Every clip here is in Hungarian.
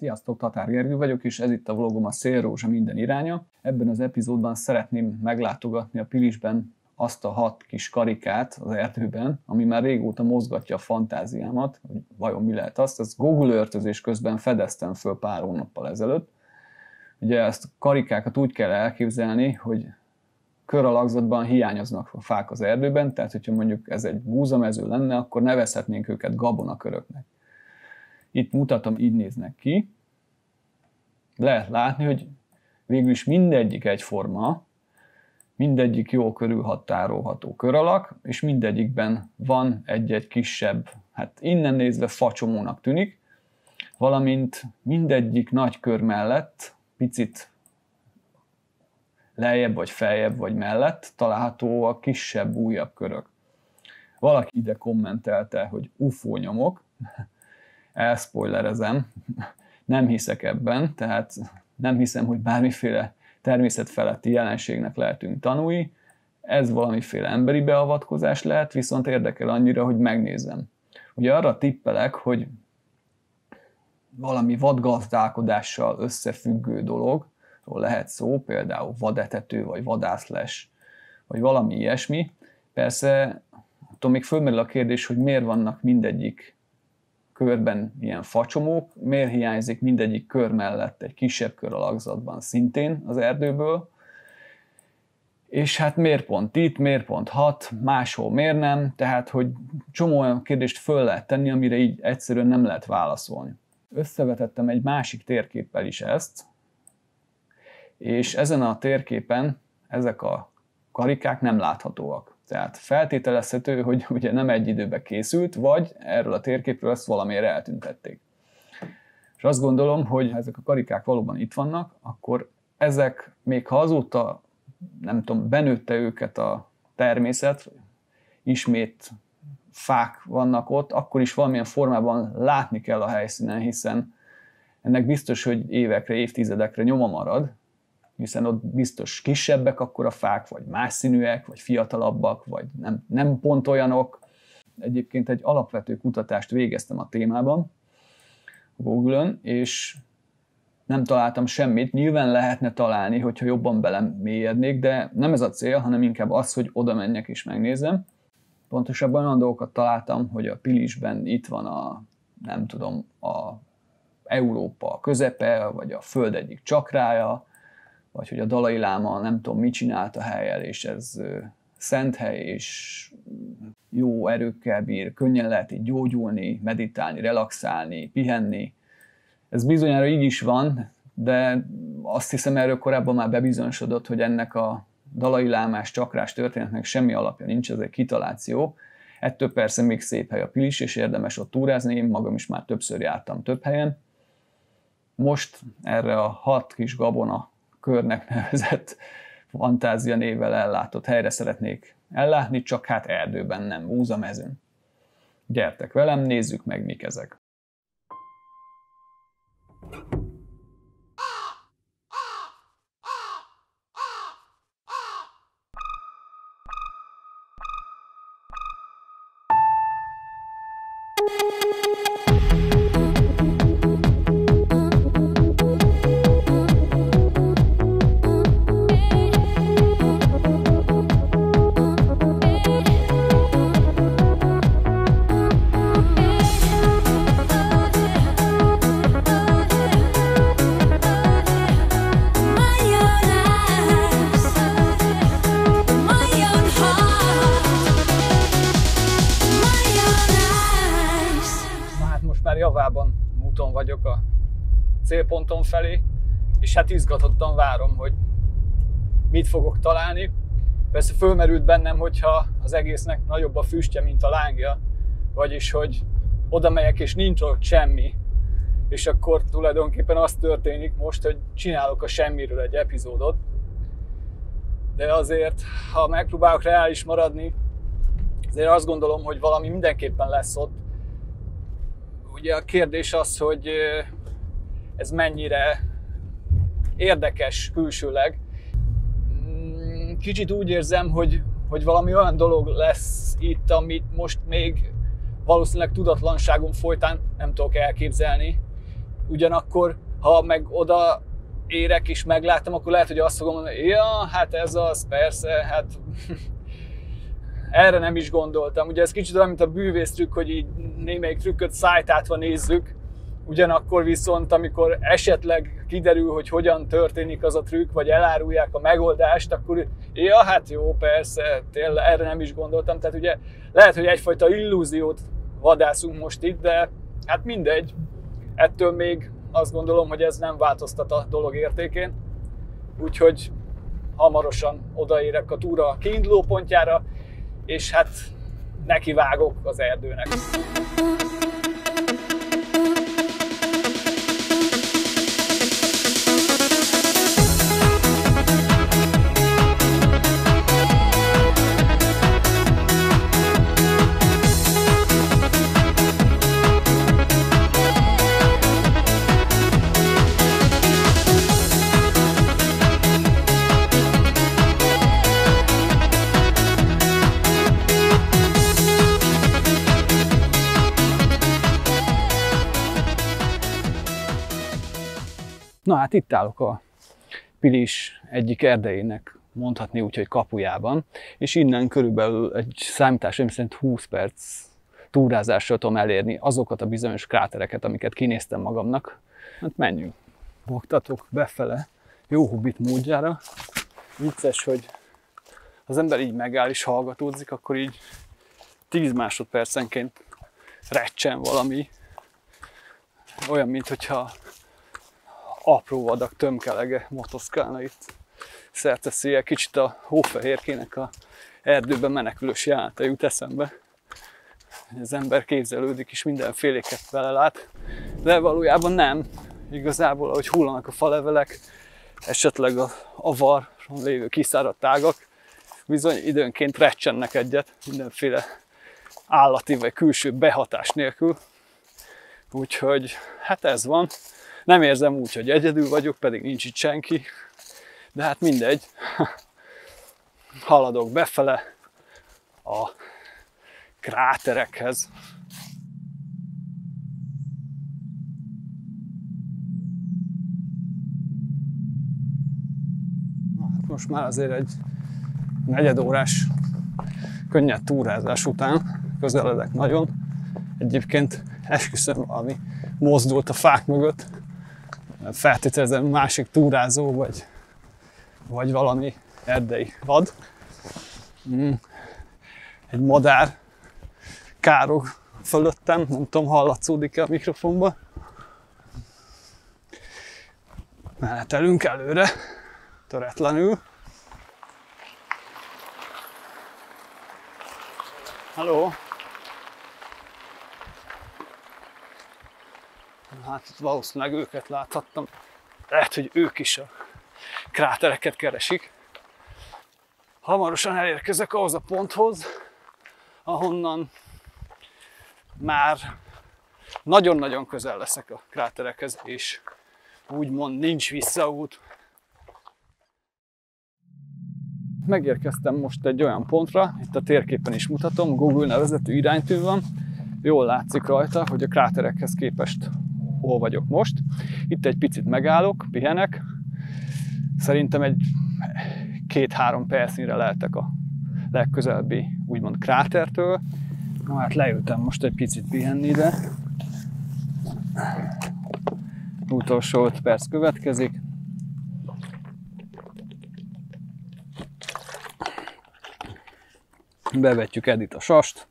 Sziasztok, Tatár Gergő vagyok, és ez itt a vlogom a Szélrózsa minden iránya. Ebben az epizódban szeretném meglátogatni a Pilisben azt a 6 kis karikát az erdőben, ami már régóta mozgatja a fantáziámat, hogy vajon mi lehet azt. Ezt Google öltözés közben fedeztem föl pár hónappal ezelőtt. Ugye ezt a karikákat úgy kell elképzelni, hogy kör alakzatban hiányoznak a fák az erdőben, tehát hogyha mondjuk ez egy búzamező lenne, akkor nevezhetnénk őket gabonaköröknek. Itt mutatom, így néznek ki. Lehet látni, hogy végül is mindegyik egyforma, mindegyik jó körülhatárolható köralak, és mindegyikben van egy-egy kisebb, hát innen nézve facsomónak tűnik, valamint mindegyik nagy kör mellett, picit lejjebb vagy feljebb vagy mellett található a kisebb, újabb körök. Valaki ide kommentelte, hogy UFO nyomok, elspoilerezem, nem hiszek ebben, tehát nem hiszem, hogy bármiféle természetfeletti jelenségnek lehetünk tanulni. Ez valamiféle emberi beavatkozás lehet, viszont érdekel annyira, hogy megnézem. Ugye arra tippelek, hogy valami vadgazdálkodással összefüggő dologról lehet szó, például vadetető, vagy vadászles, vagy valami ilyesmi. Persze, attól még fölmerül a kérdés, hogy miért vannak mindegyik körben ilyen facsomók, miért hiányzik mindegyik kör mellett egy kisebb kör alakzatban szintén az erdőből, és hát miért pont itt, miért pont 6, máshol miért nem, tehát hogy csomó olyan kérdést föl lehet tenni, amire így egyszerűen nem lehet válaszolni. Összevetettem egy másik térképpel is ezt, és ezen a térképen ezek a karikák nem láthatóak. Tehát feltételezhető, hogy ugye nem egy időben készült, vagy erről a térképről ezt valamiért eltüntették. És azt gondolom, hogy ha ezek a karikák valóban itt vannak, akkor ezek, még ha azóta, nem tudom, benőtte őket a természet, ismét fák vannak ott, akkor is valamilyen formában látni kell a helyszínen, hiszen ennek biztos, hogy évekre, évtizedekre nyoma marad, hiszen ott biztos kisebbek akkor a fák, vagy más színűek, vagy fiatalabbak, vagy nem pont olyanok. Egyébként egy alapvető kutatást végeztem a témában, a Google-ön, és nem találtam semmit. Nyilván lehetne találni, hogyha jobban belemélyednék, de nem ez a cél, hanem inkább az, hogy oda menjek és megnézem. Pontosabban olyan dolgokat találtam, hogy a Pilisben itt van a, nem tudom, a Európa közepe, vagy a Föld egyik csakrája, vagy hogy a Dalai Láma nem tudom mit csinált a hellyel, és ez szent hely, és jó erőkkel bír, könnyen lehet így gyógyulni, meditálni, relaxálni, pihenni. Ez bizonyára így is van, de azt hiszem erről korábban már bebizonyosodott, hogy ennek a Dalai Lámás csakrás történetnek semmi alapja nincs, ez egy kitaláció. Ettől persze még szép hely a Pilis, és érdemes ott túrázni, én magam is már többször jártam több helyen. Most erre a 6 kis gabona körnek nevezett fantázia névvel ellátott helyre szeretnék ellátni, csak hát erdőben, nem búzamezőn. Gyertek velem, nézzük meg, mik ezek. Javában úton vagyok a célponton felé, és hát izgatottan várom, hogy mit fogok találni. Persze fölmerült bennem, hogyha az egésznek nagyobb a füstje, mint a lángja, vagyis, hogy oda megyek és nincs ott semmi, és akkor tulajdonképpen az történik most, hogy csinálok a semmiről egy epizódot. De azért, ha megpróbálok reális maradni, azért azt gondolom, hogy valami mindenképpen lesz ott. Ugye a kérdés az, hogy ez mennyire érdekes külsőleg. Kicsit úgy érzem, hogy valami olyan dolog lesz itt, amit most még valószínűleg tudatlanságom folytán nem tudok elképzelni. ugyanakkor, ha meg oda érek és meglátom, akkor lehet, hogy azt fogom mondani, ja, hát ez az, persze, hát erre nem is gondoltam. Ugye ez kicsit olyan, mint a bűvésztrükk, hogy így némelyik trükköt szájtátva nézzük, ugyanakkor viszont, amikor esetleg kiderül, hogy hogyan történik az a trükk, vagy elárulják a megoldást, akkor ja, hát jó, persze, tényleg erre nem is gondoltam. Tehát ugye lehet, hogy egyfajta illúziót vadászunk most itt, de hát mindegy. Ettől még azt gondolom, hogy ez nem változtat a dolog értékén. Úgyhogy hamarosan odaérek a túra kiinduló pontjára, és hát nekivágok az erdőnek. Na hát itt állok a Pilis egyik erdejének, mondhatni úgy, hogy kapujában, és innen körülbelül egy számításom szerint 20 perc túrázással tudom elérni azokat a bizonyos krátereket, amiket kinéztem magamnak. Hát menjünk. Bogtatok befele, jó hobbit módjára. Vicces, hogy az ember így megáll és hallgatódzik, akkor így 10 másodpercenként recsen valami. Olyan, mintha apró vadak tömkelege motoszkálna itt szerteszéjjel. Kicsit a Hófehérkének a erdőben menekülős jelenete jut eszembe. Az ember képzelődik és mindenféléket vele lát, de valójában nem. Igazából, ahogy hullanak a falevelek, esetleg a avarron lévő kiszáradt ágak, bizony időnként recsennek egyet, mindenféle állati vagy külső behatás nélkül. Úgyhogy hát ez van. Nem érzem úgy, hogy egyedül vagyok, pedig nincs itt senki, de hát mindegy. Haladok befele a kráterekhez. Hát most már azért egy negyedórás könnyed túrázás után közeledek nagyon. Egyébként esküszöm, valami mozdult a fák mögött. Feltételezem másik túrázó, vagy valami erdei vad. Egy madár károg fölöttem, nem tudom, hallatszódik-e a mikrofonba. Menetelünk előre, töretlenül. Halló! Hát itt valószínűleg őket láthattam. Lehet, hogy ők is a krátereket keresik. Hamarosan elérkezek ahhoz a ponthoz, ahonnan már nagyon-nagyon közel leszek a kráterekhez, és úgymond nincs visszaút. Megérkeztem most egy olyan pontra, itt a térképen is mutatom, Google nevezetű iránytű van. Jól látszik rajta, hogy a kráterekhez képest hol vagyok most. Itt egy picit megállok, pihenek. Szerintem egy 2-3 percnyire lehetek a legközelebbi úgymond krátertől. Na hát leültem most egy picit pihenni ide. Utolsó 5 perc következik. Bevetjük Edit a sast,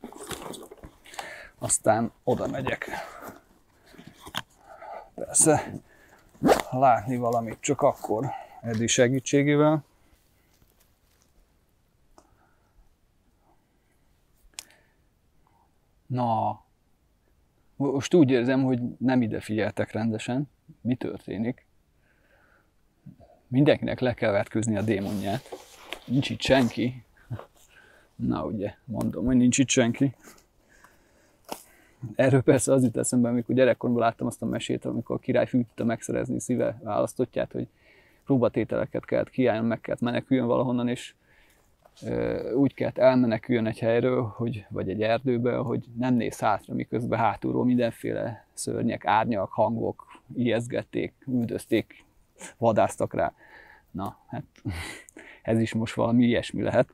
aztán oda megyek. Persze, látni valamit csak akkor Edi segítségével. Na, most úgy érzem, hogy nem ide figyeltek rendesen. Mi történik? Mindenkinek le kell vetkőzni a démonját. Nincs itt senki. Na ugye, mondom, hogy nincs itt senki. Erről persze az jut eszembe, amikor gyerekkoromban láttam azt a mesét, amikor a király fű tudta megszerezni szíve választottját, hogy próbatételeket kellett kiálljon, meg kellett meneküljön valahonnan, és úgy kellett elmeneküljön egy helyről, vagy egy erdőbe, hogy nem néz hátra, miközben hátulról mindenféle szörnyek, árnyak, hangok ijesztgették, üldözték, vadásztak rá. Na, hát ez is most valami ilyesmi lehet,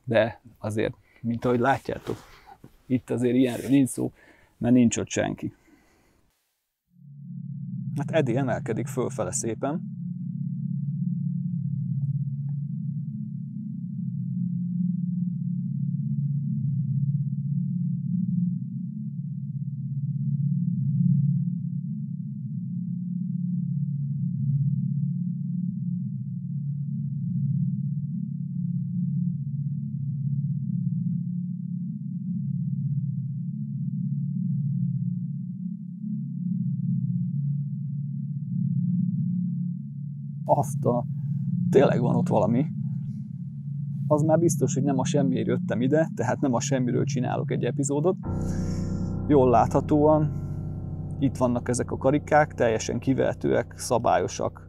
de azért, mint ahogy látjátok, itt azért ilyenről nincs szó, mert nincs ott senki. Hát Edi emelkedik fölfele szépen. Tényleg van ott valami. Az már biztos, hogy nem a semmiért jöttem ide, tehát nem a semmiről csinálok egy epizódot. Jól láthatóan itt vannak ezek a karikák, teljesen kivehetőek, szabályosak.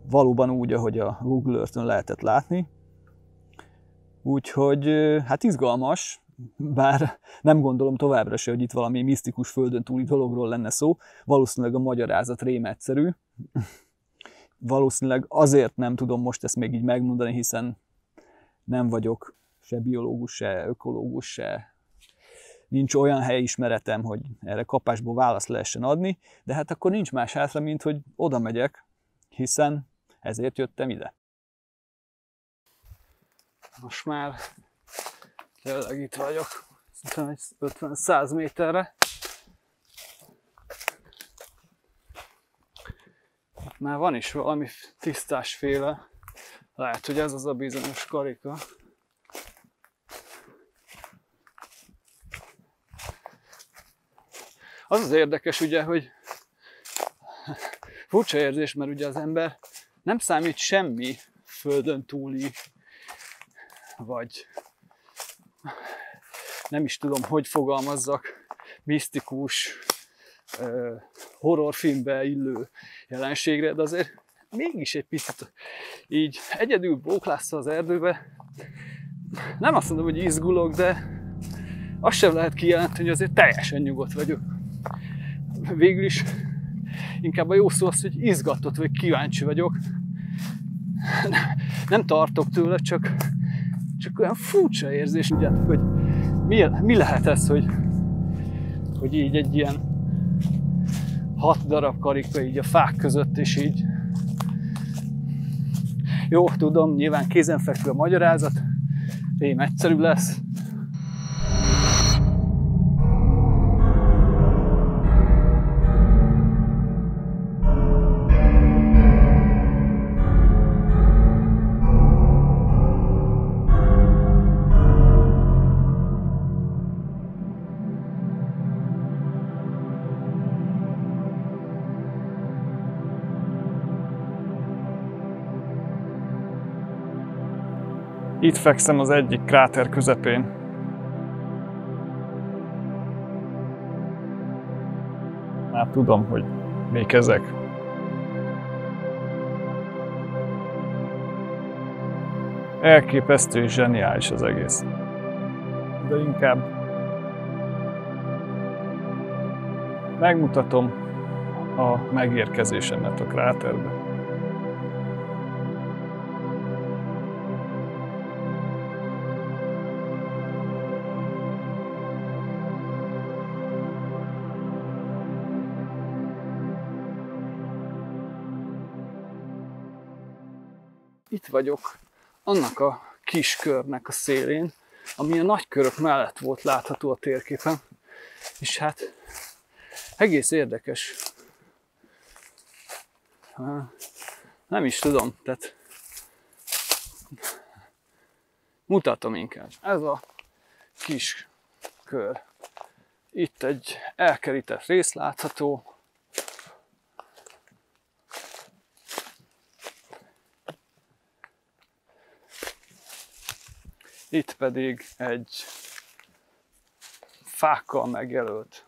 Valóban úgy, ahogy a Google Earth-ön lehetett látni. Úgyhogy hát izgalmas, bár nem gondolom továbbra se, hogy itt valami misztikus földön túli dologról lenne szó. Valószínűleg a magyarázat rém egyszerű. Valószínűleg azért nem tudom most ezt még így megmondani, hiszen nem vagyok se biológus, se ökológus, se nincs olyan helyismeretem, hogy erre kapásból választ lehessen adni, de hát akkor nincs más hátra, mint hogy oda megyek, hiszen ezért jöttem ide. Most már tényleg itt vagyok, 50-100 méterre. Már van is valami tisztásféle, lehet, hogy ez az a bizonyos karika. Az az érdekes ugye, hogy furcsa érzés, mert ugye az ember nem számít semmi földön túli, vagy nem is tudom, hogy fogalmazzak, misztikus, horrorfilmbe illő jelenségre, de azért mégis egy picit így egyedül bóklászta az erdőbe. Nem azt mondom, hogy izgulok, de azt sem lehet kijelenteni, hogy azért teljesen nyugodt vagyok. Végül is inkább a jó szó az, hogy izgatott vagy kíváncsi vagyok. Nem tartok tőle, csak olyan furcsa érzés, tudjátok, hogy mi lehet ez, hogy így egy ilyen 6 darab karika így a fák között, és így jó, tudom, nyilván kézenfekvő a magyarázat, rém egyszerű lesz. Itt fekszem az egyik kráter közepén. Már tudom, hogy még ezek. Elképesztő és zseniális az egész. De inkább megmutatom a megérkezésemet a kráterbe. Itt vagyok annak a kis körnek a szélén, ami a nagy körök mellett volt látható a térképen, és hát egész érdekes. Nem is tudom, tehát mutatom inkább. Ez a kis kör. Itt egy elkerített rész látható. Itt pedig egy fákkal megjelölt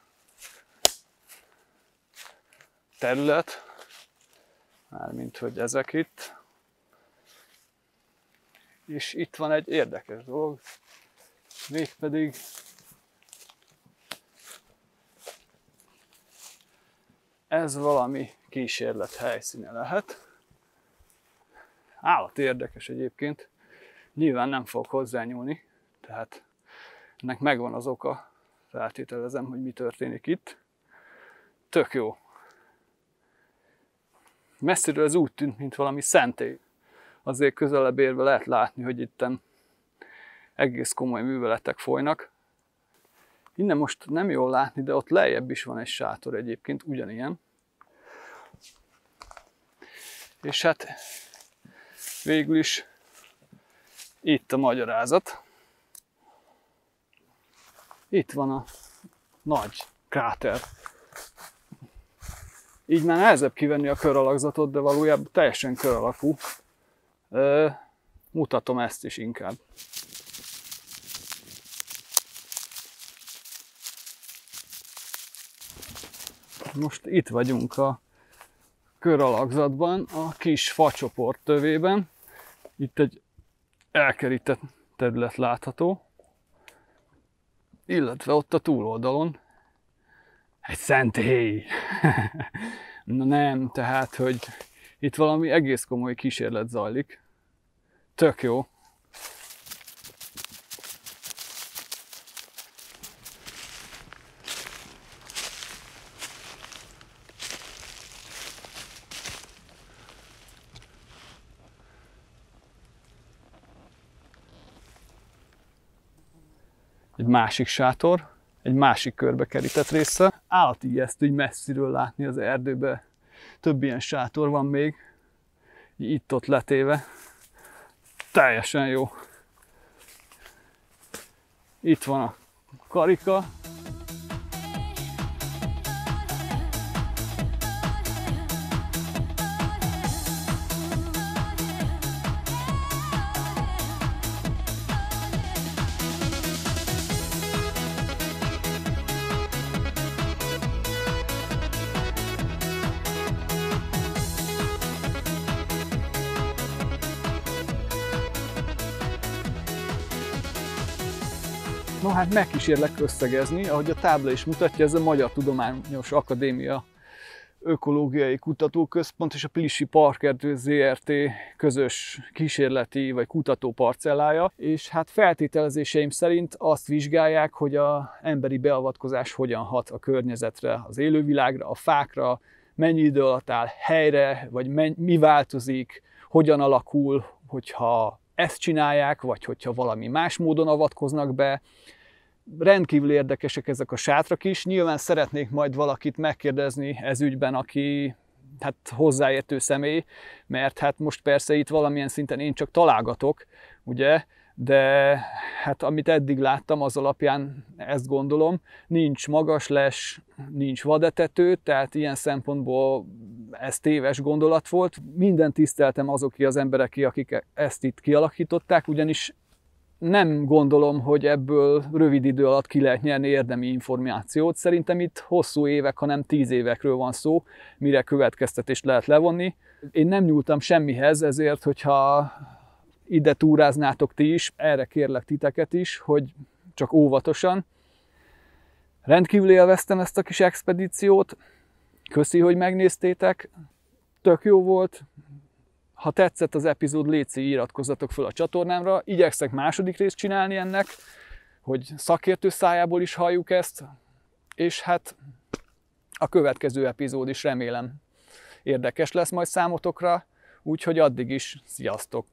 terület, mármint hogy ezek itt. És itt van egy érdekes dolog, mégpedig ez valami kísérlet helyszíne lehet. Állat érdekes egyébként, nyilván nem fog hozzányúlni, tehát ennek megvan az oka, feltételezem, hogy mi történik itt. Tök jó. Messziről ez úgy tűnt, mint valami szentély. Azért közelebb érve lehet látni, hogy itten egész komoly műveletek folynak. Innen most nem jól látni, de ott lejjebb is van egy sátor egyébként, ugyanilyen. És hát végül is itt a magyarázat. Itt van a nagy kráter. Így már nehezebb kivenni a kör alakzatot, de valójában teljesen kör alakú. Mutatom ezt is inkább. Most itt vagyunk a kör alakzatban, a kis facsoport tövében. Itt egy elkerített terület látható, illetve ott a túloldalon egy szentély. Na nem, tehát, hogy itt valami egész komoly kísérlet zajlik. Tök jó. Egy másik sátor, egy másik körbe kerített része. Állati ijesztő, így messziről látni az erdőbe. Több ilyen sátor van még, itt-ott letéve. Teljesen jó. Itt van a karika. No hát megkísérlek összegezni, ahogy a tábla is mutatja, ez a Magyar Tudományos Akadémia Ökológiai Kutatóközpont és a Pilisi Parkerdő Zrt. Közös kísérleti vagy kutató parcellája, és hát feltételezéseim szerint azt vizsgálják, hogy az emberi beavatkozás hogyan hat a környezetre, az élővilágra, a fákra, mennyi idő alatt áll helyre, vagy mi változik, hogyan alakul, hogyha ezt csinálják, vagy hogyha valami más módon avatkoznak be. Rendkívül érdekesek ezek a sátrak is. Nyilván szeretnék majd valakit megkérdezni ez ügyben, aki hát hozzáértő személy, mert hát most persze itt valamilyen szinten én csak találgatok, ugye, de hát amit eddig láttam, az alapján ezt gondolom, nincs magasles, nincs vadetető, tehát ilyen szempontból ez téves gondolat volt. Minden tiszteltem azoké az embereké, akik ezt itt kialakították, ugyanis nem gondolom, hogy ebből rövid idő alatt ki lehet nyerni érdemi információt. Szerintem itt hosszú évek, hanem 10 évekről van szó, mire következtetést lehet levonni. Én nem nyúltam semmihez, ezért, hogyha ide túráznátok ti is, erre kérlek titeket is, hogy csak óvatosan. Rendkívül élveztem ezt a kis expedíciót, köszi, hogy megnéztétek, tök jó volt. Ha tetszett az epizód, létszik, iratkozzatok fel a csatornámra, igyekszek második részt csinálni ennek, hogy szakértő szájából is halljuk ezt, és hát a következő epizód is remélem érdekes lesz majd számotokra, úgyhogy addig is sziasztok!